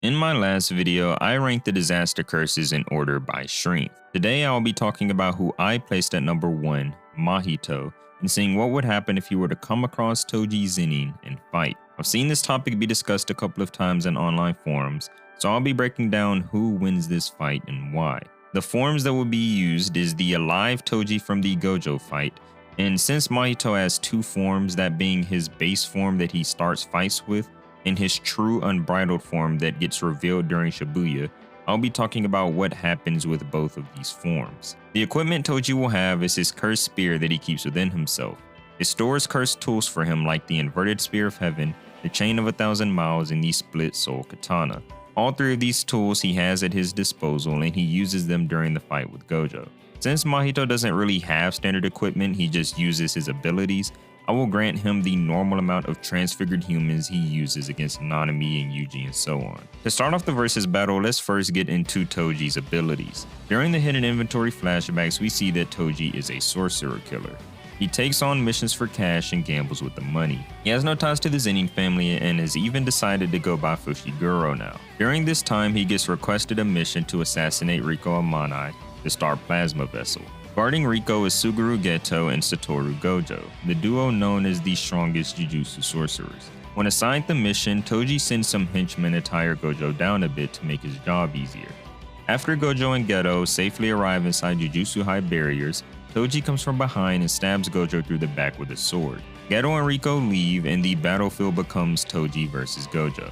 In my last video, I ranked the disaster curses in order by strength. Today I'll be talking about who I placed at number 1, Mahito, and seeing what would happen if you were to come across Toji Zenin and fight. I've seen this topic be discussed a couple of times in online forums, so I'll be breaking down who wins this fight and why. The forms that will be used is the alive Toji from the Gojo fight, and since Mahito has two forms, that being his base form that he starts fights with, and his true unbridled form that gets revealed during Shibuya, I'll be talking about what happens with both of these forms. The equipment Toji will have is his cursed spear that he keeps within himself. It stores cursed tools for him like the inverted spear of heaven, the chain of 1,000 miles, and the split soul katana. All three of these tools he has at his disposal and he uses them during the fight with Gojo. Since Mahito doesn't really have standard equipment, he just uses his abilities, I will grant him the normal amount of transfigured humans he uses against Nanami and Yuji and so on. To start off the versus battle, let's first get into Toji's abilities. During the hidden inventory flashbacks, we see that Toji is a sorcerer killer. He takes on missions for cash and gambles with the money. He has no ties to the Zenin family and has even decided to go by Fushiguro now. During this time, he gets requested a mission to assassinate Riko Amanai, the star plasma vessel. Guarding Riko is Suguru Geto and Satoru Gojo, the duo known as the strongest Jujutsu sorcerers. When assigned the mission, Toji sends some henchmen to tire Gojo down a bit to make his job easier. After Gojo and Geto safely arrive inside Jujutsu High barriers, Toji comes from behind and stabs Gojo through the back with a sword. Geto and Riko leave and the battlefield becomes Toji versus Gojo.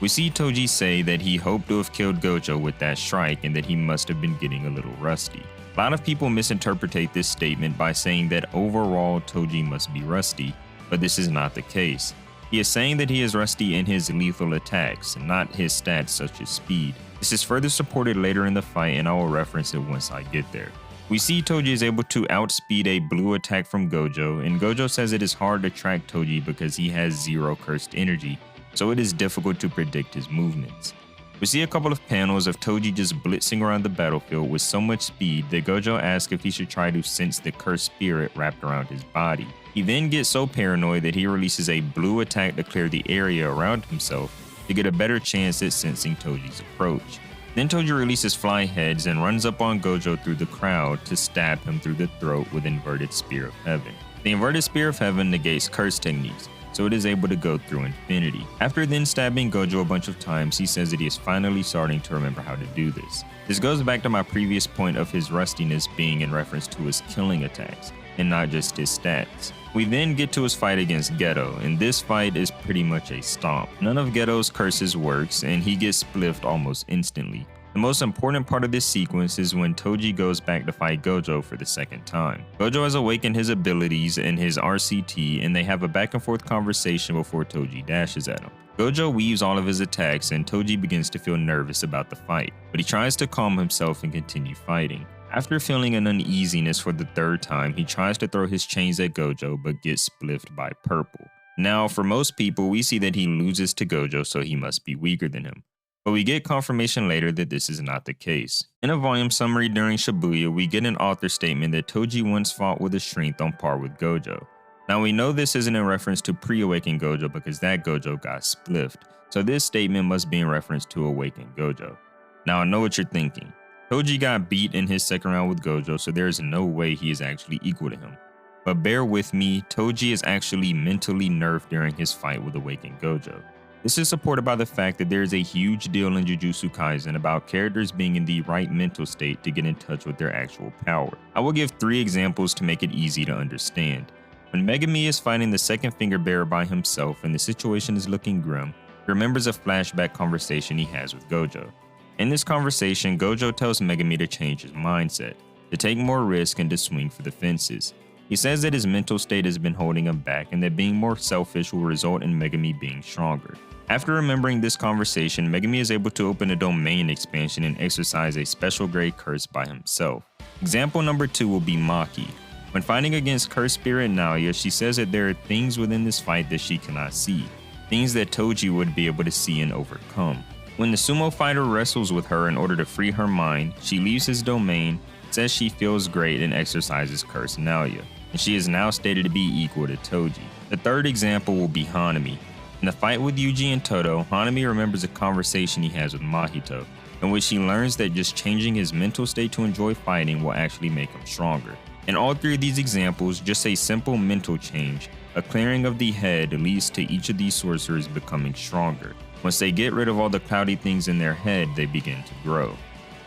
We see Toji say that he hoped to have killed Gojo with that strike and that he must have been getting a little rusty. A lot of people misinterpret this statement by saying that overall Toji must be rusty, but this is not the case. He is saying that he is rusty in his lethal attacks, not his stats such as speed. This is further supported later in the fight and I will reference it once I get there. We see Toji is able to outspeed a blue attack from Gojo, and Gojo says it is hard to track Toji because he has zero cursed energy, so it is difficult to predict his movements. We see a couple of panels of Toji just blitzing around the battlefield with so much speed that Gojo asks if he should try to sense the cursed spirit wrapped around his body. He then gets so paranoid that he releases a blue attack to clear the area around himself to get a better chance at sensing Toji's approach. Then Toji releases fly heads and runs up on Gojo through the crowd to stab him through the throat with inverted spear of heaven. The inverted spear of heaven negates curse techniques, so it is able to go through infinity. After then stabbing Gojo a bunch of times, he says that he is finally starting to remember how to do this. This goes back to my previous point of his rustiness being in reference to his killing attacks, and not just his stats. We then get to his fight against Geto, and this fight is pretty much a stomp. None of Geto's curses works, and he gets spliffed almost instantly. The most important part of this sequence is when Toji goes back to fight Gojo for the second time. Gojo has awakened his abilities and his RCT, and they have a back and forth conversation before Toji dashes at him. Gojo weaves all of his attacks and Toji begins to feel nervous about the fight, but he tries to calm himself and continue fighting. After feeling an uneasiness for the third time, he tries to throw his chains at Gojo but gets spliffed by purple. Now, for most people, we see that he loses to Gojo, so he must be weaker than him. But we get confirmation later that this is not the case. In a volume summary during Shibuya, we get an author statement that Toji once fought with a strength on par with Gojo. Now we know this isn't in reference to pre-awakened Gojo because that Gojo got spliffed, so this statement must be in reference to awakened Gojo. Now I know what you're thinking. Toji got beat in his second round with Gojo, so there is no way he is actually equal to him. But bear with me, Toji is actually mentally nerfed during his fight with awakened Gojo. This is supported by the fact that there is a huge deal in Jujutsu Kaisen about characters being in the right mental state to get in touch with their actual power. I will give 3 examples to make it easy to understand. When Megumi is fighting the second finger bearer by himself and the situation is looking grim, he remembers a flashback conversation he has with Gojo. In this conversation, Gojo tells Megumi to change his mindset, to take more risk and to swing for the fences. He says that his mental state has been holding him back and that being more selfish will result in Megumi being stronger. After remembering this conversation, Megumi is able to open a domain expansion and exercise a special grade curse by himself. Example number 2 will be Maki. When fighting against Cursed Spirit Naoya, she says that there are things within this fight that she cannot see, things that Toji would be able to see and overcome. When the sumo fighter wrestles with her in order to free her mind, she leaves his domain, says she feels great and exercises Curse Naoya, and she is now stated to be equal to Toji. The third example will be Hanami. In the fight with Yuji and Todo, Hanami remembers a conversation he has with Mahito, in which he learns that just changing his mental state to enjoy fighting will actually make him stronger. In all three of these examples, just a simple mental change, a clearing of the head, leads to each of these sorcerers becoming stronger. Once they get rid of all the cloudy things in their head, they begin to grow.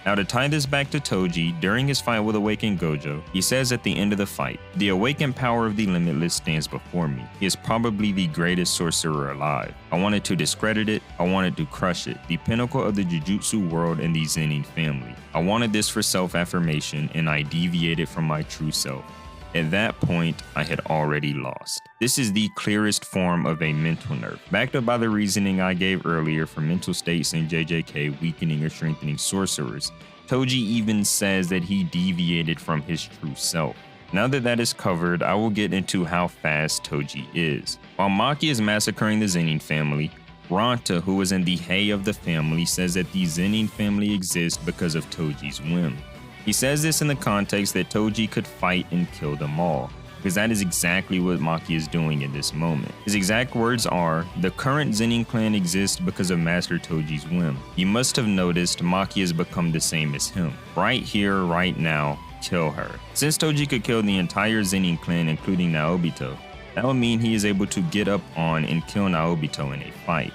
Now, to tie this back to Toji, during his fight with Awakened Gojo, he says at the end of the fight, "The awakened power of the Limitless stands before me. He is probably the greatest sorcerer alive. I wanted to discredit it, I wanted to crush it, the pinnacle of the Jujutsu world and the Zenin family. I wanted this for self-affirmation, and I deviated from my true self. At that point, I had already lost." This is the clearest form of a mental nerf, backed up by the reasoning I gave earlier for mental states in JJK weakening or strengthening sorcerers. Toji even says that he deviated from his true self. Now that that is covered, I will get into how fast Toji is. While Maki is massacring the Zenin family, Ranta, who is in the hay of the family, says that the Zenin family exists because of Toji's whim. He says this in the context that Toji could fight and kill them all, because that is exactly what Maki is doing in this moment. His exact words are, "The current Zenin clan exists because of Master Toji's whim. You must have noticed Maki has become the same as him. Right here, right now, kill her." Since Toji could kill the entire Zenin clan including Naobito, that would mean he is able to get up on and kill Naobito in a fight.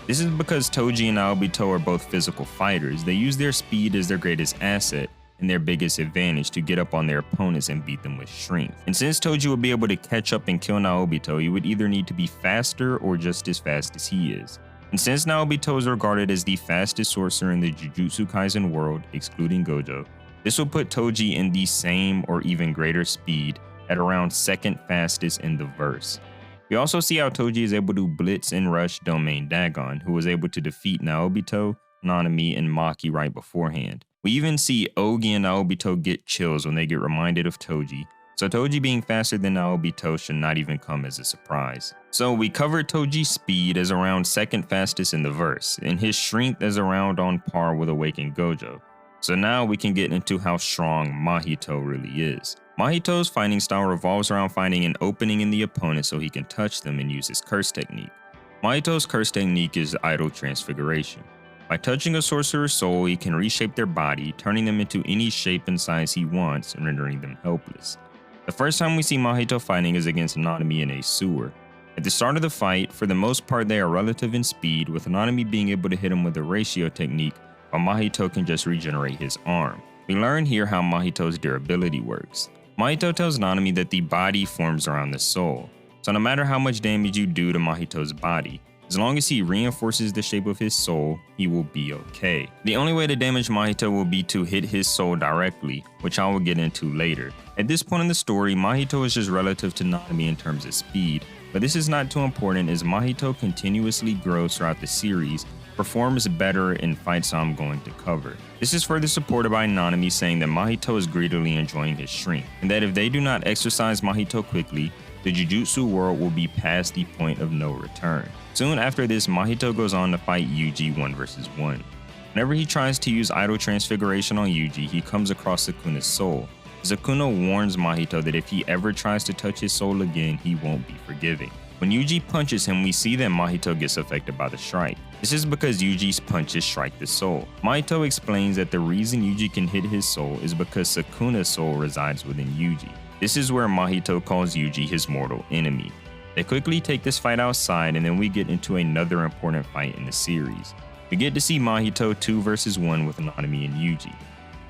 This is because Toji and Naobito are both physical fighters. They use their speed as their greatest asset and their biggest advantage to get up on their opponents and beat them with strength. And since Toji would be able to catch up and kill Naobito, he would either need to be faster or just as fast as he is. And since Naobito is regarded as the fastest sorcerer in the Jujutsu Kaisen world, excluding Gojo, this will put Toji in the same or even greater speed at around second fastest in the verse. We also see how Toji is able to blitz and rush Domain Dagon, who was able to defeat Naobito, Nanami, and Maki right beforehand. We even see Ogi and Naobito get chills when they get reminded of Toji, so Toji being faster than Naobito should not even come as a surprise. So we covered Toji's speed as around second fastest in the verse, and his strength as around on par with Awakened Gojo. So now we can get into how strong Mahito really is. Mahito's fighting style revolves around finding an opening in the opponent so he can touch them and use his curse technique. Mahito's curse technique is idle transfiguration. By touching a sorcerer's soul, he can reshape their body, turning them into any shape and size he wants, and rendering them helpless. The first time we see Mahito fighting is against Nanami in a sewer. At the start of the fight, for the most part they are relative in speed, with Nanami being able to hit him with a ratio technique, while Mahito can just regenerate his arm. We learn here how Mahito's durability works. Mahito tells Nanami that the body forms around the soul, so no matter how much damage you do to Mahito's body, as long as he reinforces the shape of his soul, he will be okay. The only way to damage Mahito will be to hit his soul directly, which I will get into later. At this point in the story, Mahito is just relative to Nanami in terms of speed, but this is not too important as Mahito continuously grows throughout the series, performs better in fights I'm going to cover. This is further supported by Nanami saying that Mahito is greedily enjoying his strength, and that if they do not exercise Mahito quickly, the Jujutsu world will be past the point of no return. Soon after this, Mahito goes on to fight Yuji 1 vs 1. Whenever he tries to use idle transfiguration on Yuji, he comes across Sukuna's soul. Sukuna warns Mahito that if he ever tries to touch his soul again, he won't be forgiving. When Yuji punches him, we see that Mahito gets affected by the strike. This is because Yuji's punches strike the soul. Mahito explains that the reason Yuji can hit his soul is because Sukuna's soul resides within Yuji. This is where Mahito calls Yuji his mortal enemy. They quickly take this fight outside, and then we get into another important fight in the series. We get to see Mahito 2 vs 1 with Nanami and Yuji.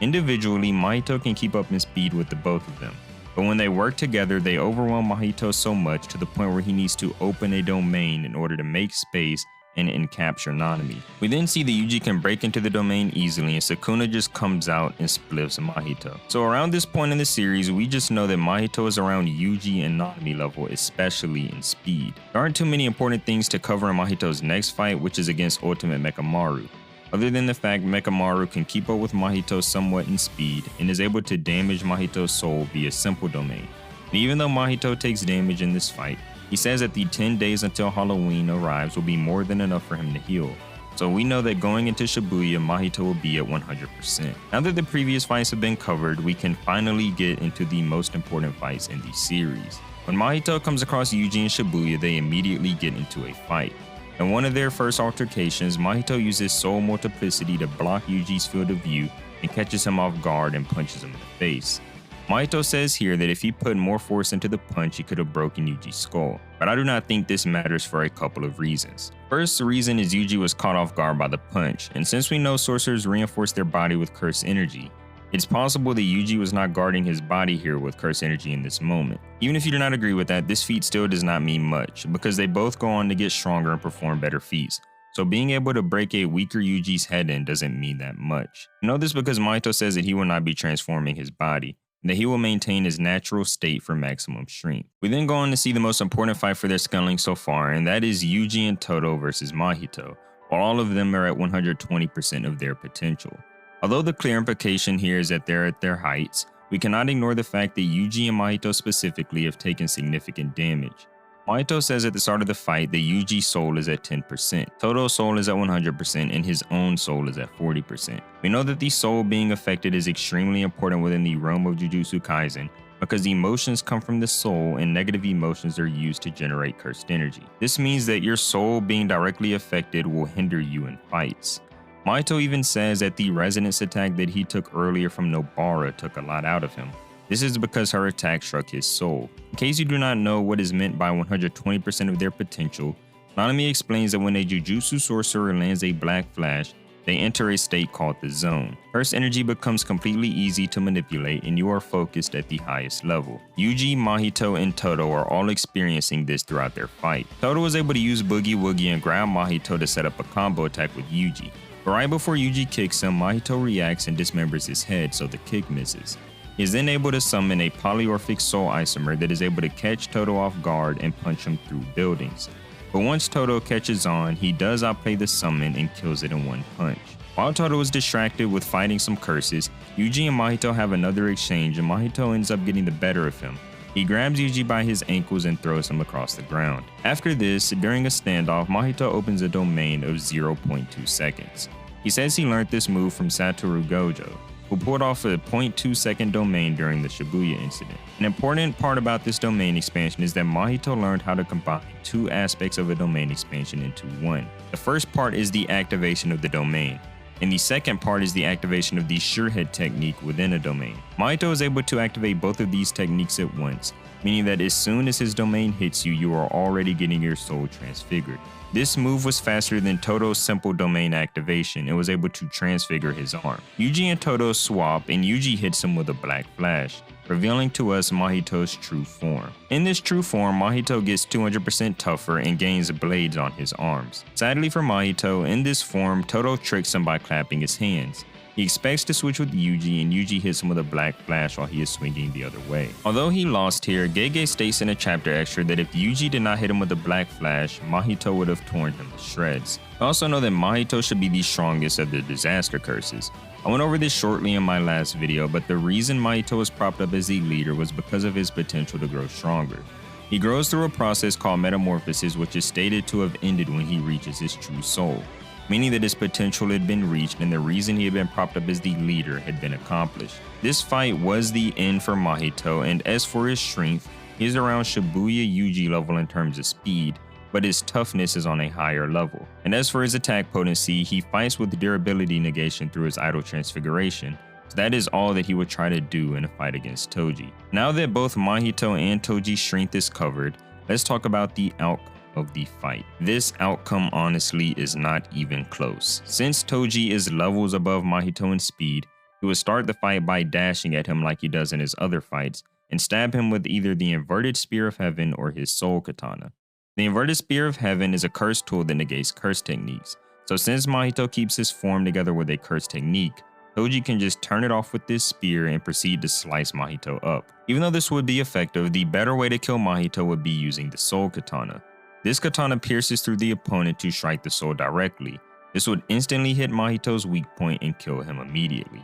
Individually, Mahito can keep up in speed with the both of them, but when they work together, they overwhelm Mahito so much to the point where he needs to open a domain in order to make space and capture Nanami. We then see that Yuji can break into the domain easily, and Sukuna just comes out and spliffs Mahito. So around this point in the series, we just know that Mahito is around Yuji and Nanami level, especially in speed. There aren't too many important things to cover in Mahito's next fight, which is against Ultimate Mechamaru, other than the fact Mechamaru can keep up with Mahito somewhat in speed and is able to damage Mahito's soul via simple domain. And even though Mahito takes damage in this fight, he says that the 10 days until Halloween arrives will be more than enough for him to heal. So we know that going into Shibuya, Mahito will be at 100%. Now that the previous fights have been covered, we can finally get into the most important fights in the series. When Mahito comes across Yuji in Shibuya, they immediately get into a fight. In one of their first altercations, Mahito uses soul multiplicity to block Yuji's field of view and catches him off guard and punches him in the face. Mahito says here that if he put more force into the punch, he could have broken Yuji's skull, but I do not think this matters for a couple of reasons. First reason is Yuji was caught off guard by the punch, and since we know sorcerers reinforce their body with cursed energy, it's possible that Yuji was not guarding his body here with cursed energy in this moment. Even if you do not agree with that, this feat still does not mean much, because they both go on to get stronger and perform better feats. So being able to break a weaker Yuji's head in doesn't mean that much. I know this because Mahito says that he will not be transforming his body, and that he will maintain his natural state for maximum strength. We then go on to see the most important fight for their scaling so far, and that is Yuji and Todo versus Mahito, while all of them are at 120% of their potential. Although the clear implication here is that they're at their heights, we cannot ignore the fact that Yuji and Mahito specifically have taken significant damage. Mahito says at the start of the fight that Yuji's soul is at 10%, Todo's soul is at 100%, and his own soul is at 40%. We know that the soul being affected is extremely important within the realm of Jujutsu Kaisen because the emotions come from the soul and negative emotions are used to generate cursed energy. This means that your soul being directly affected will hinder you in fights. Mahito even says that the resonance attack that he took earlier from Nobara took a lot out of him. This is because her attack struck his soul. In case you do not know what is meant by 120% of their potential, Nanami explains that when a Jujutsu sorcerer lands a black flash, they enter a state called the zone. Cursed energy becomes completely easy to manipulate and you are focused at the highest level. Yuji, Mahito, and Todo are all experiencing this throughout their fight. Todo was able to use Boogie Woogie and grab Mahito to set up a combo attack with Yuji. But right before Yuji kicks him, Mahito reacts and dismembers his head so the kick misses. He is then able to summon a polymorphic soul isomer that is able to catch Todo off guard and punch him through buildings. But once Todo catches on, he does outplay the summon and kills it in one punch. While Todo is distracted with fighting some curses, Yuji and Mahito have another exchange and Mahito ends up getting the better of him. He grabs Yuji by his ankles and throws him across the ground. After this, during a standoff, Mahito opens a domain of 0.2 seconds. He says he learned this move from Satoru Gojo, who pulled off a 0.2 second domain during the Shibuya incident. An important part about this domain expansion is that Mahito learned how to combine two aspects of a domain expansion into one. The first part is the activation of the domain, and the second part is the activation of the Surehead technique within a domain. Mahito is able to activate both of these techniques at once, meaning that as soon as his domain hits you, you are already getting your soul transfigured. This move was faster than Todo's simple domain activation and was able to transfigure his arm. Yuji and Todo swap and Yuji hits him with a black flash, revealing to us Mahito's true form. In this true form, Mahito gets 200% tougher and gains blades on his arms. Sadly for Mahito, in this form, Todo tricks him by clapping his hands. He expects to switch with Yuji and Yuji hits him with a black flash while he is swinging the other way. Although he lost here, Gege states in a chapter extra that if Yuji did not hit him with a black flash, Mahito would have torn him to shreds. I also know that Mahito should be the strongest of the disaster curses. I went over this shortly in my last video, but the reason Mahito was propped up as the leader was because of his potential to grow stronger. He grows through a process called metamorphosis, which is stated to have ended when he reaches his true soul, meaning that his potential had been reached and the reason he had been propped up as the leader had been accomplished. This fight was the end for Mahito, and as for his strength, he is around Shibuya Yuji level in terms of speed, but his toughness is on a higher level. And as for his attack potency, he fights with durability negation through his idol transfiguration, so that is all that he would try to do in a fight against Toji. Now that both Mahito and Toji's strength is covered, let's talk about the outcome of the fight. This outcome honestly is not even close. Since Toji is levels above Mahito in speed, he would start the fight by dashing at him like he does in his other fights and stab him with either the inverted spear of heaven or his soul katana. The inverted spear of heaven is a curse tool that negates curse techniques, so since Mahito keeps his form together with a curse technique, Toji can just turn it off with this spear and proceed to slice Mahito up. Even though this would be effective, the better way to kill Mahito would be using the soul katana. This katana pierces through the opponent to strike the soul directly. This would instantly hit Mahito's weak point and kill him immediately.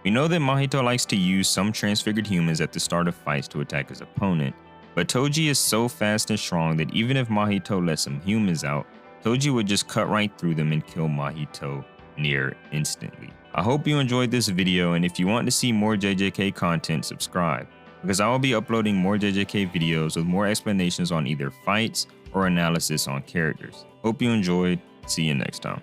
We know that Mahito likes to use some transfigured humans at the start of fights to attack his opponent, but Toji is so fast and strong that even if Mahito let some humans out, Toji would just cut right through them and kill Mahito near instantly. I hope you enjoyed this video, and if you want to see more JJK content, subscribe, because I will be uploading more JJK videos with more explanations on either fights or analysis on characters. Hope you enjoyed. See you next time.